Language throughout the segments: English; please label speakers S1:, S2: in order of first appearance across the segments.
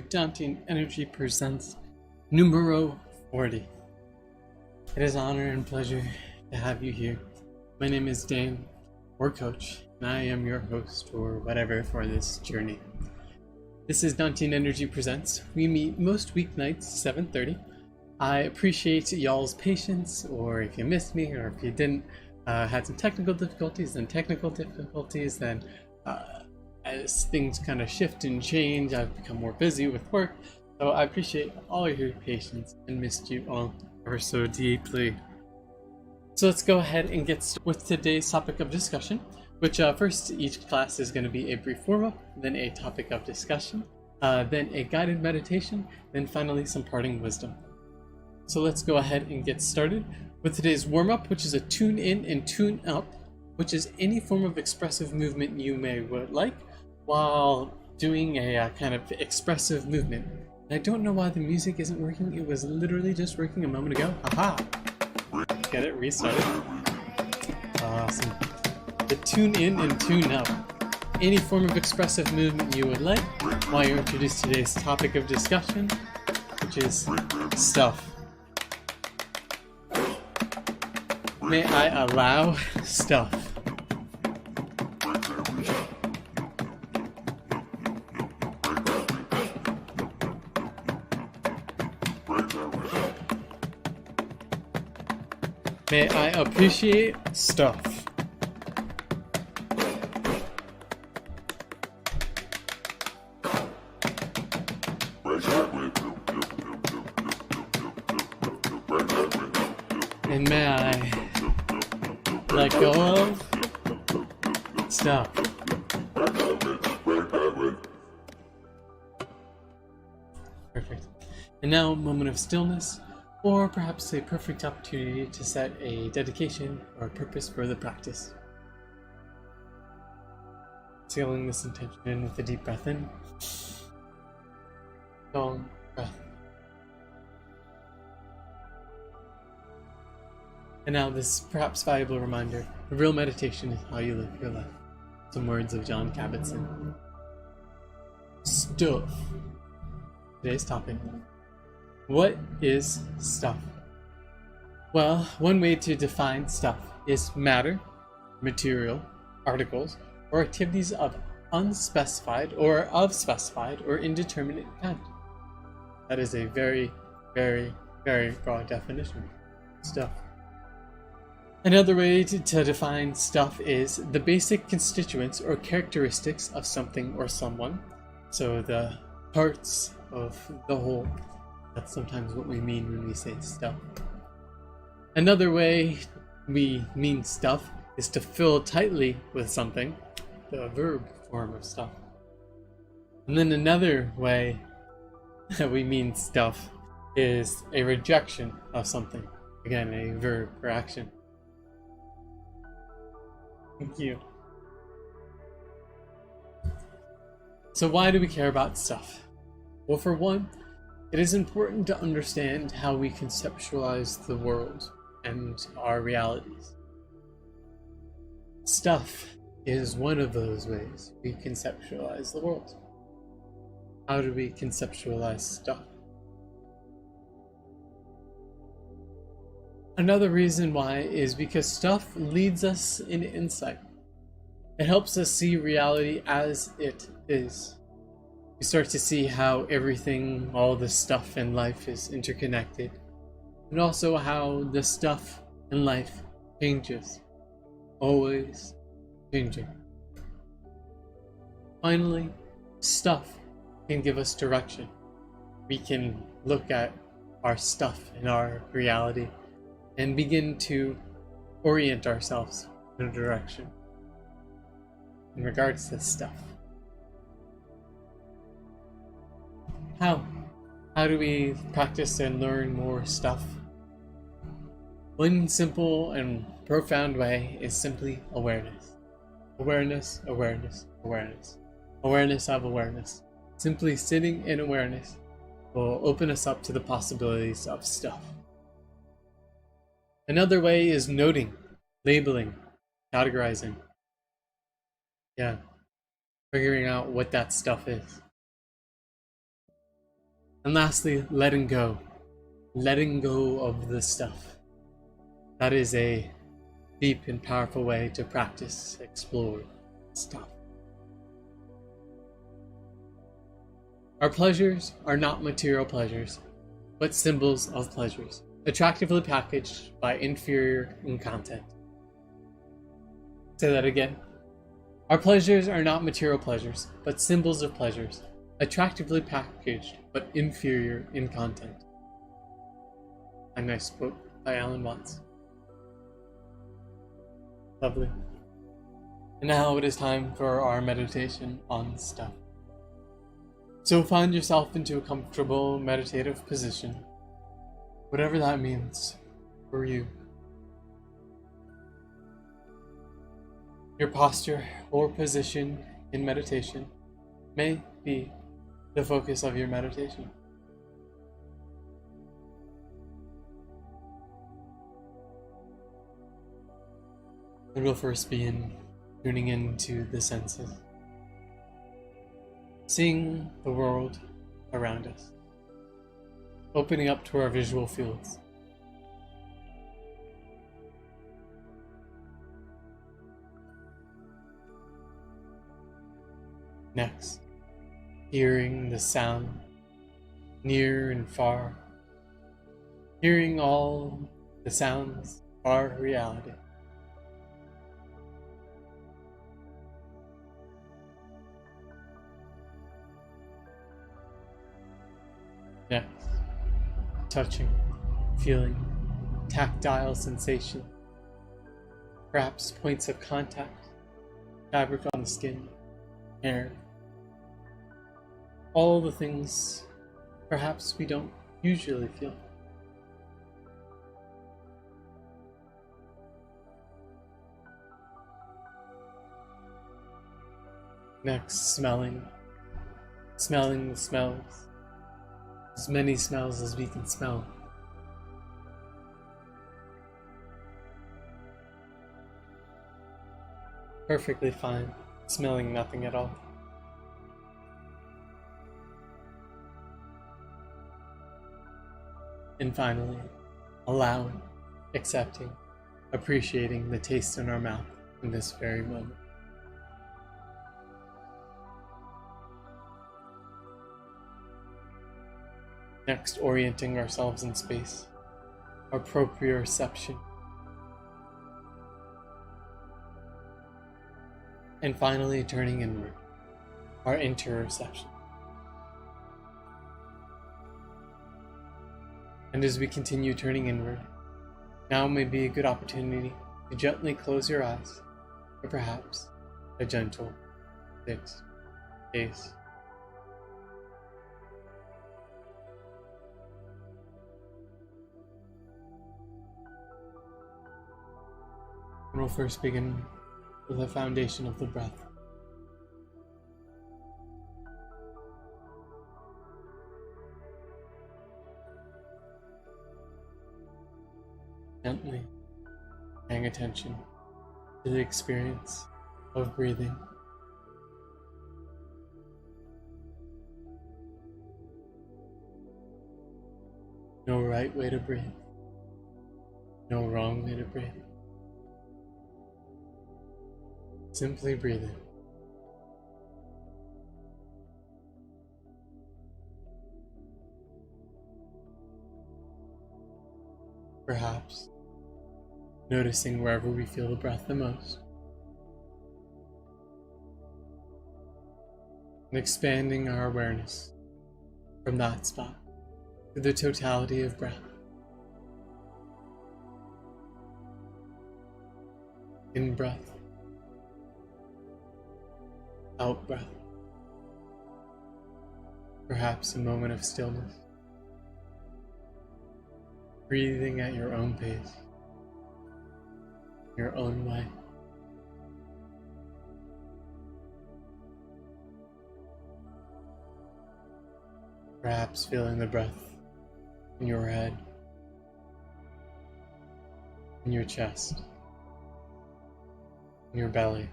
S1: Dantian Energy presents numero 40. It is an honor and pleasure to have you here. My name is Dan, or Coach, and I am your host, or whatever, for this journey. This is Dantian Energy Presents. We meet most weeknights, 7:30. I appreciate y'all's patience, or if you missed me, or if you didn't, had some technical difficulties, then as things kind of shift and change, I've become more busy with work, so I appreciate all your patience and missed you all ever so deeply. So let's go ahead and get started with today's topic of discussion, which first, each class is going to be a brief warm-up, then a topic of discussion, then a guided meditation, then finally some parting wisdom. So let's go ahead and get started with today's warm-up, which is a tune in and tune up, which is any form of expressive movement you would like while doing a kind of expressive movement. And I don't know why the music isn't working. It was literally just working a moment ago. Aha! Get it restarted. Awesome. The tune in and tune up. Any form of expressive movement you would like while you're introduced to today's topic of discussion, which is stuff. May I allow stuff? May I appreciate stuff? And may I let go of stuff? Perfect. And now a moment of stillness, or perhaps a perfect opportunity to set a dedication or purpose for the practice. Sealing this intention in with a deep breath in. Long breath. And now this perhaps valuable reminder: the real meditation is how you live your life. Some words of John Kabat-Zinn. Stuff. Today's topic. What is stuff? Well, one way to define stuff is matter, material, articles, or activities of unspecified or of specified or indeterminate kind. That is a very, very, very broad definition. Stuff. Another way to define stuff is the basic constituents or characteristics of something or someone. So the parts of the whole. That's sometimes what we mean when we say stuff. Another way we mean stuff is to fill tightly with something, the verb form of stuff. And then another way that we mean stuff is a rejection of something. Again, a verb or action. Thank you. So why do we care about stuff? Well, for one, it is important to understand how we conceptualize the world and our realities. Stuff is one of those ways we conceptualize the world. How do we conceptualize stuff? Another reason why is because stuff leads us in insight. It helps us see reality as it is. We start to see how everything, all the stuff in life is interconnected, and also how the stuff in life changes, always changing. Finally, stuff can give us direction. We can look at our stuff in our reality and begin to orient ourselves in a direction in regards to stuff. How do we practice and learn more stuff? One simple and profound way is simply awareness. Awareness, awareness, awareness. Awareness of awareness. Simply sitting in awareness will open us up to the possibilities of stuff. Another way is noting, labeling, categorizing. Yeah, figuring out what that stuff is. And lastly, letting go. Letting go of the stuff. That is a deep and powerful way to practice, explore stuff. Our pleasures are not material pleasures, but symbols of pleasures, attractively packaged by inferior in content. Say that again. Our pleasures are not material pleasures, but symbols of pleasures, attractively packaged but inferior in content. A nice quote by Alan Watts. Lovely. And now it is time for our meditation on stuff. So find yourself into a comfortable meditative position, whatever that means for you. Your posture or position in meditation may be the focus of your meditation. It will first begin tuning into the senses, seeing the world around us, opening up to our visual fields. Next, hearing the sound near and far, hearing all the sounds of our reality. Next, touching, feeling, tactile sensation, perhaps points of contact, fabric on the skin, hair, all the things perhaps we don't usually feel. Next, smelling the smells, as many smells as we can smell. Perfectly fine, smelling nothing at all. And finally, allowing, accepting, appreciating the taste in our mouth in this very moment. Next, orienting ourselves in space, our proprioception. And finally, turning inward, our interoception. And as we continue turning inward, now may be a good opportunity to gently close your eyes, or perhaps a gentle fixed gaze. And we'll first begin with the foundation of the breath. Gently paying attention to the experience of breathing. No right way to breathe, no wrong way to breathe. Simply breathing. Perhaps noticing wherever we feel the breath the most, and expanding our awareness from that spot to the totality of breath. In breath, out breath, perhaps a moment of stillness, breathing at your own pace, your own way. Perhaps feeling the breath in your head, in your chest, in your belly,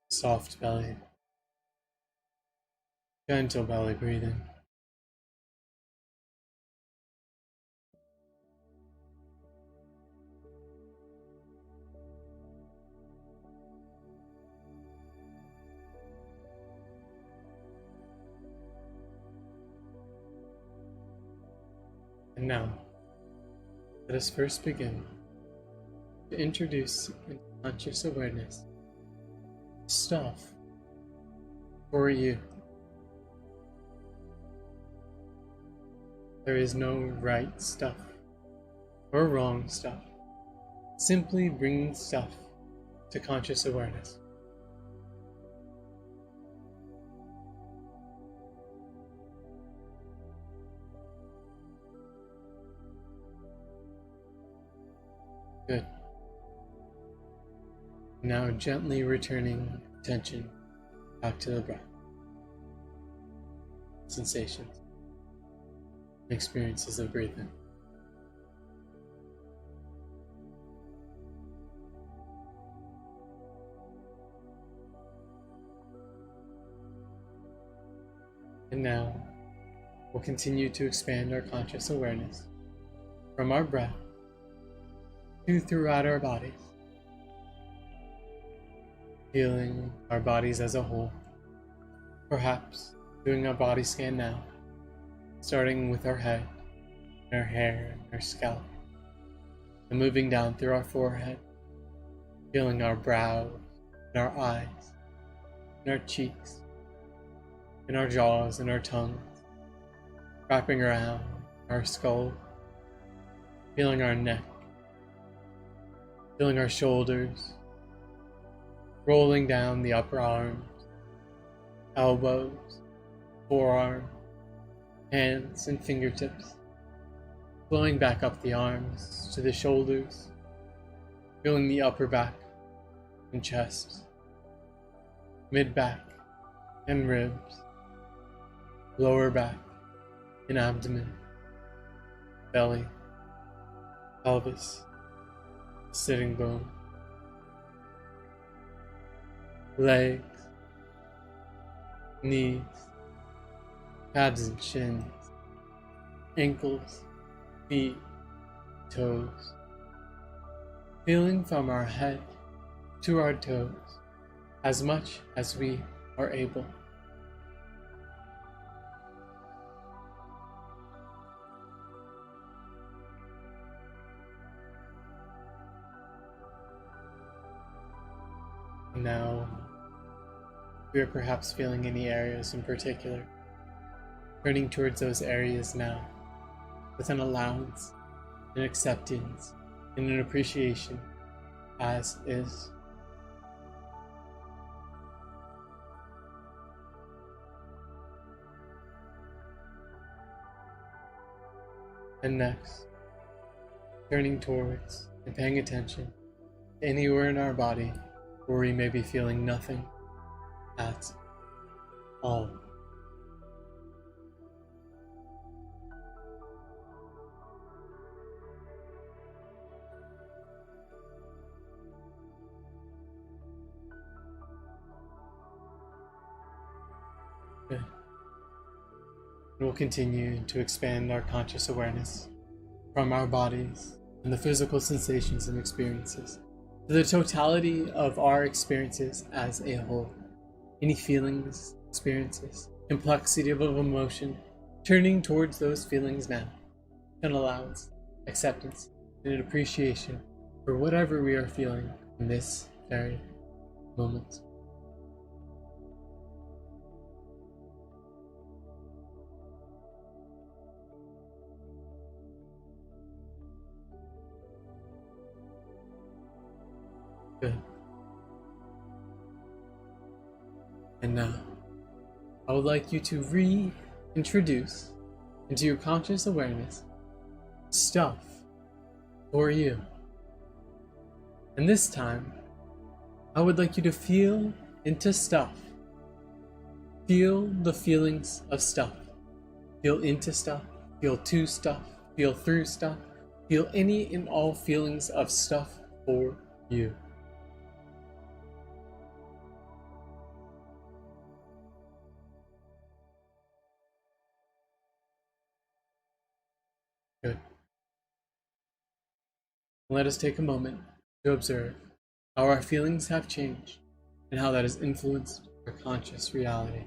S1: soft belly, Gentle belly breathing. And now, let us first begin to introduce into conscious awareness stuff for you. There is no right stuff or wrong stuff. Simply bring stuff to conscious awareness. Good. Now gently returning attention back to the breath, sensations, experiences of breathing. And now we'll continue to expand our conscious awareness from our breath to throughout our bodies, feeling our bodies as a whole, perhaps doing a body scan now, starting with our head, our hair, and our scalp, and moving down through our forehead, feeling our brows, and our eyes, and our cheeks, and our jaws, and our tongues, wrapping around our skull, feeling our neck, feeling our shoulders, rolling down the upper arms, elbows, forearm, hands and fingertips, flowing back up the arms to the shoulders, feeling the upper back and chest, mid-back and ribs, lower back and abdomen, belly, pelvis, sitting bone, legs, knees, calves and shins, ankles, feet, toes, feeling from our head to our toes as much as we are able. Now, we are perhaps feeling any areas in particular, turning towards those areas now with an allowance, an acceptance, and an appreciation as is. And next, turning towards and paying attention to anywhere in our body where we may be feeling nothing at all. Good. We'll continue to expand our conscious awareness from our bodies and the physical sensations and experiences to the totality of our experiences as a whole. Any feelings, experiences, complexity of emotion, turning towards those feelings now, an allowance, acceptance, and an appreciation for whatever we are feeling in this very moment. Good. And now, I would like you to reintroduce into your conscious awareness stuff for you. And this time, I would like you to feel into stuff. Feel the feelings of stuff. Feel into stuff, feel to stuff, feel through stuff, feel any and all feelings of stuff for you. Good. Let us take a moment to observe how our feelings have changed and how that has influenced our conscious reality.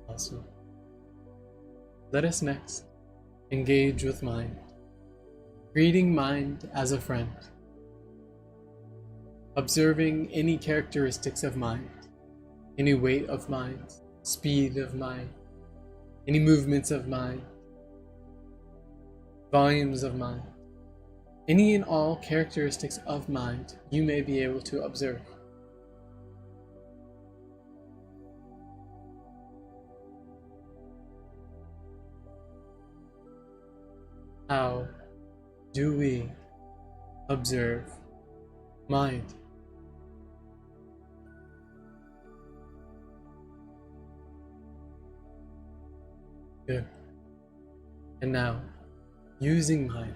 S1: Awesome. Let us next engage with mind, treating mind as a friend, observing any characteristics of mind, any weight of mind, speed of mind, any movements of mind, volumes of mind, any and all characteristics of mind you may be able to observe. How do we observe mind? Good. And now, using mind,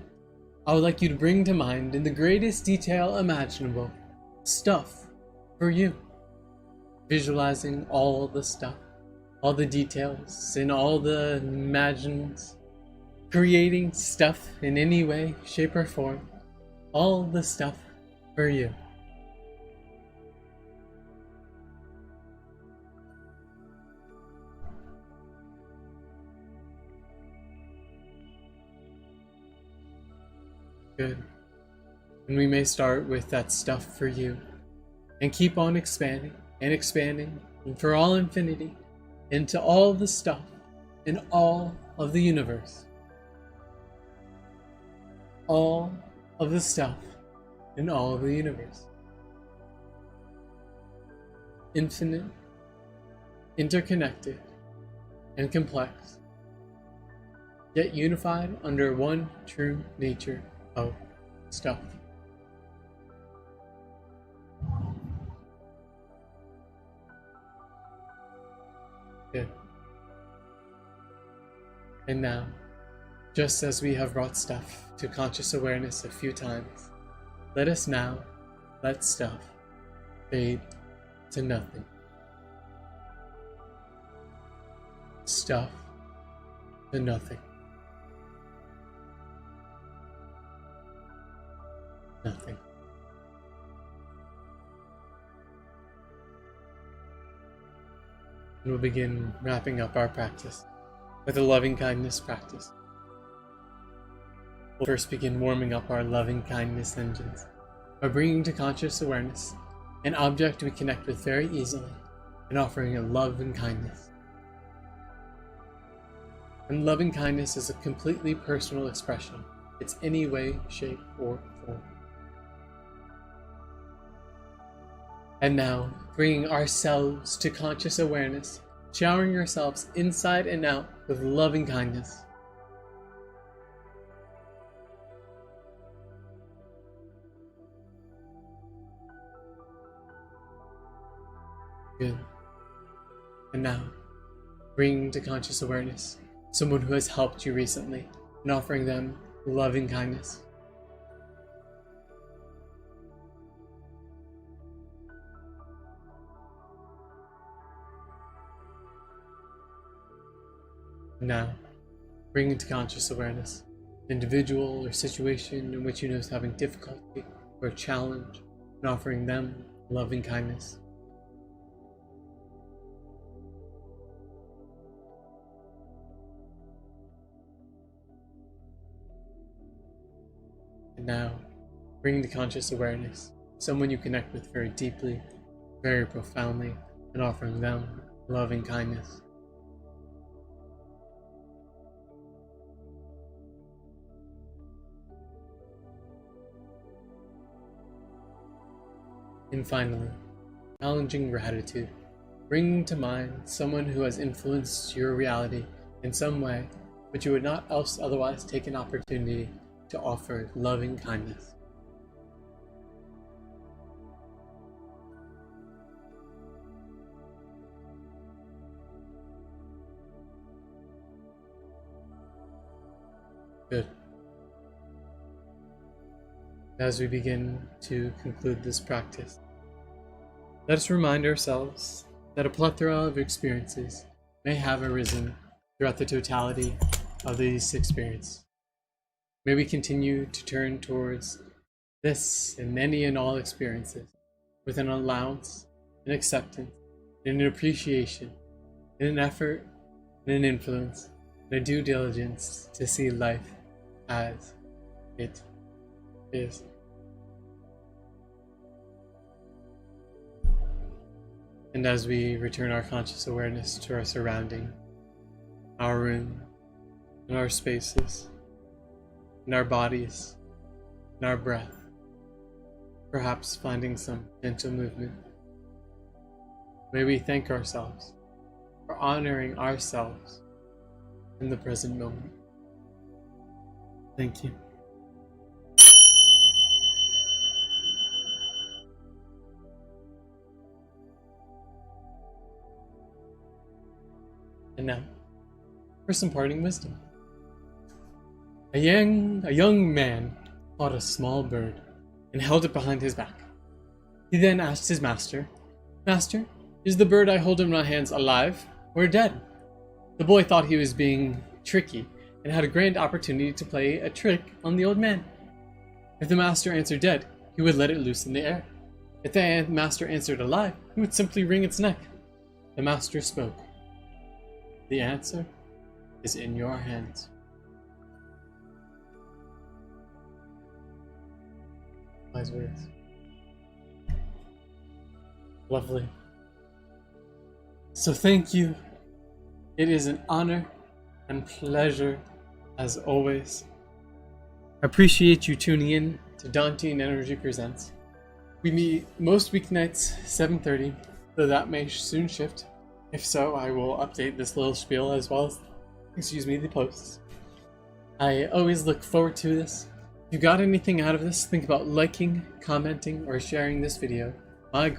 S1: I would like you to bring to mind in the greatest detail imaginable stuff for you. Visualizing all the stuff, all the details, and all the imagines. Creating stuff in any way, shape, or form. All the stuff for you. Good. And we may start with that stuff for you and keep on expanding and expanding and for all infinity into all the stuff in all of the universe. All of the stuff in all of the universe. Infinite, interconnected, and complex, yet unified under one true nature of stuff. Good. And now, just as we have brought stuff to conscious awareness a few times, let us now let stuff fade to nothing. Stuff to nothing. Nothing. And we'll begin wrapping up our practice with a loving kindness practice. We'll first begin warming up our loving kindness engines by bringing to conscious awareness an object we connect with very easily and offering it love and kindness. And loving kindness is a completely personal expression. It's any way, shape, or form. And now, bringing ourselves to conscious awareness, showering ourselves inside and out with loving kindness. Good. And now, bringing to conscious awareness someone who has helped you recently and offering them loving kindness. Now, bring into conscious awareness an individual or situation in which you know is having difficulty or a challenge and offering them loving kindness. And now, bring into conscious awareness someone you connect with very deeply, very profoundly, and offering them loving kindness. And finally, challenging gratitude, bringing to mind someone who has influenced your reality in some way, but you would not else otherwise take an opportunity to offer loving kindness. Good. As we begin to conclude this practice, let us remind ourselves that a plethora of experiences may have arisen throughout the totality of these experiences. May we continue to turn towards this and any and all experiences with an allowance, an acceptance, and an appreciation, and an effort, and an influence, and a due diligence to see life as it is. And as we return our conscious awareness to our surrounding, our room, and our spaces, and our bodies, and our breath, perhaps finding some gentle movement, may we thank ourselves for honoring ourselves in the present moment. Thank you. And now, for some parting wisdom. A young man caught a small bird and held it behind his back. He then asked his master, "Master, is the bird I hold in my hands alive or dead?" The boy thought he was being tricky and had a grand opportunity to play a trick on the old man. If the master answered dead, he would let it loose in the air. If the master answered alive, he would simply wring its neck. The master spoke. The answer is in your hands. Wise words. Lovely. So thank you. It is an honor and pleasure as always. I appreciate you tuning in to Dantian Energy Presents. We meet most weeknights 7:30, though that may soon shift. If so, I will update this little spiel as well as, the posts. I always look forward to this. If you got anything out of this, think about liking, commenting, or sharing this video. Our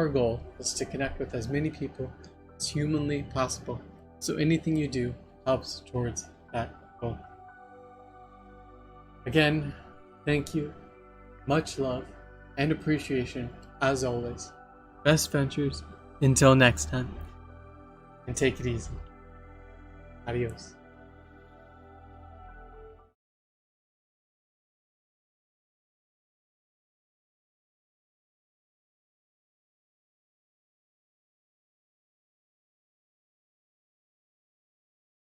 S1: goal, is to connect with as many people as humanly possible. So anything you do helps towards that goal. Again, thank you, much love, and appreciation as always. Best ventures until next time, and take it easy. Adios.